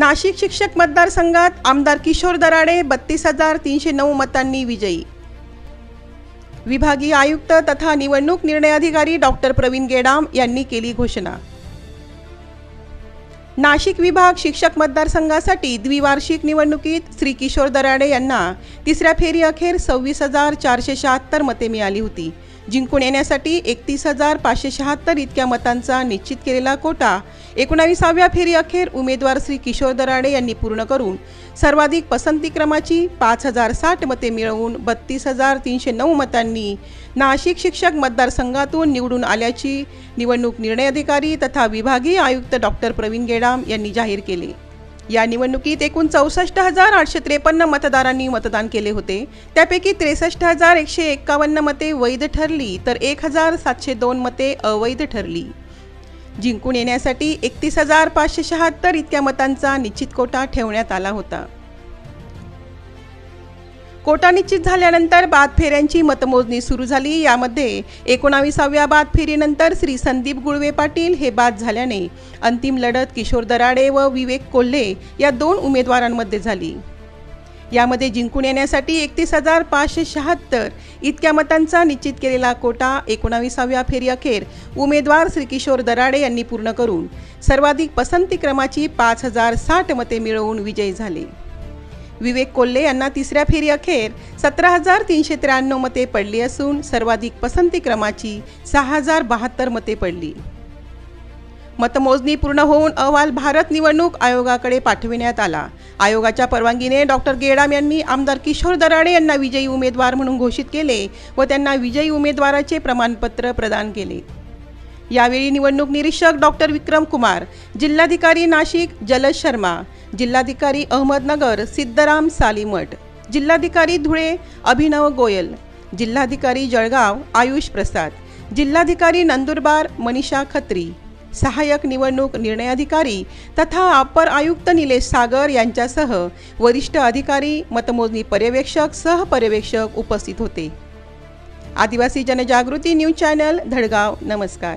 नाशिक शिक्षक मतदारसंघात आमदार किशोर दराडे 32,309 मतांनी विजयी। विभागीय आयुक्त तथा निवडणूक निर्णय अधिकारी डॉक्टर प्रवीण गेडाम यांनी केली घोषणा। नाशिक विभाग शिक्षक मतदारसंघासाठी द्विवार्षिक निवडणुकीत श्री किशोर दराडे यांना तिसऱ्या फेरी अखेर 26,476 मते मिळाली होती। जिंकून येण्यासाठी 31,576 इतक्या मतांचा निश्चित केलेला कोटा 19व्या फेरी अखेर उमेदवार श्री किशोर दराडे यांनी पूर्ण करून सर्वाधिक पसंतीक्रमाची 5,060 मते मिळवून 32,309 मतांनी नाशिक शिक्षक मतदारसंघातून निवडून आल्याची निवडणूक निर्णय अधिकारी तथा विभागीय आयुक्त डॉक्टर प्रवीण गेडाम यांनी जाहीर केले। या निवडणुकीत एकूण 64,853 मतदारांनी मतदान केले होते। त्यापैकी 63,151 मते वैध ठरली तर 1,702 मते अवैध ठरली। जिंकून येण्यासाठी 31,576 इतक्या मतांचा निश्चित कोटा ठेवण्यात आला होता। कोटा निश्चित झाल्यानंतर बाद फेऱ्यांची मतमोजणी सुरू झाली। यामध्ये 19व्या बाद फेरीनंतर श्री संदीप गुळवे पाटील हे बाद झाल्याने अंतिम लढत किशोर दराडे व विवेक कोल्हे या दोन उमेदवारांमध्ये झाली। यामध्ये जिंकून येण्यासाठी 31,576 इतक्या मतांचा निश्चित केलेला कोटा 19व्या फेरी अखेर उमेदवार श्री किशोर दराडे यांनी पूर्ण करून सर्वाधिक पसंतीक्रमाची 5,060 मते मिळवून विजयी झाले। विवेक कोल्हे यांना तिसऱ्या फेरी अखेर 17,393 मते पडली असून सर्वाधिक पसंतीक्रमाची 6,072 मते पडली। मतमोजणी पूर्ण होऊन अहवाल भारत निवडणूक आयोगाकडे पाठविण्यात आला। आयोगाच्या परवानगीने डॉक्टर गेडाम यांनी आमदार किशोर दराडे यांना विजयी उमेदवार म्हणून घोषित केले व त्यांना विजयी उमेदवाराचे प्रमाणपत्र प्रदान केले। यावेळी निवडणूक निरीक्षक डॉक्टर विक्रम कुमार, जिल्हाधिकारी नाशिक जलज शर्मा, जिल्हाधिकारी अहमदनगर सिद्धराम सालीमठ, जिल्हाधिकारी धुळे अभिनव गोयल, जिल्हाधिकारी जळगाव आयुष प्रसाद, जिल्हाधिकारी नंदुरबार मनीषा खत्री, सहाय्यक निवडणूक निर्णय अधिकारी तथा अपर आयुक्त निलेश सागर यांच्यासह वरिष्ठ अधिकारी, मतमोजणी पर्यवेक्षक, सहपर्यवेक्षक उपस्थित होते। आदिवासी जनजागृती न्यूज चॅनल धडगाव, नमस्कार।